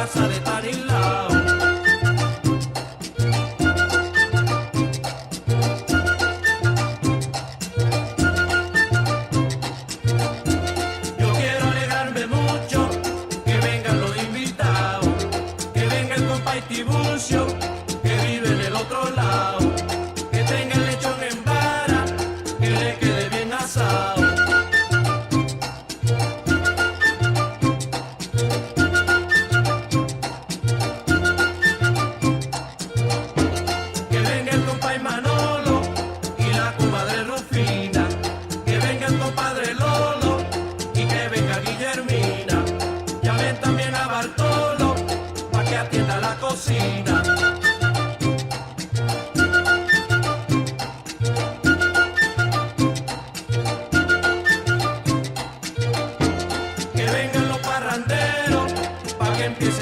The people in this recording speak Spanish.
casa de Tanilao. Yo quiero alegrarme mucho, que vengan los invitados, que venga el compa Tiburcio, que vive en el otro lado, que tenga el lechón en vara, que le quede bien asado. Que venga el compa Manolo y la comadre Rufina, que venga el compadre Lolo y que venga Guillermina. Llamen también a Bartolo pa' que atienda la cocina. Que vengan los parranderos pa' que empiece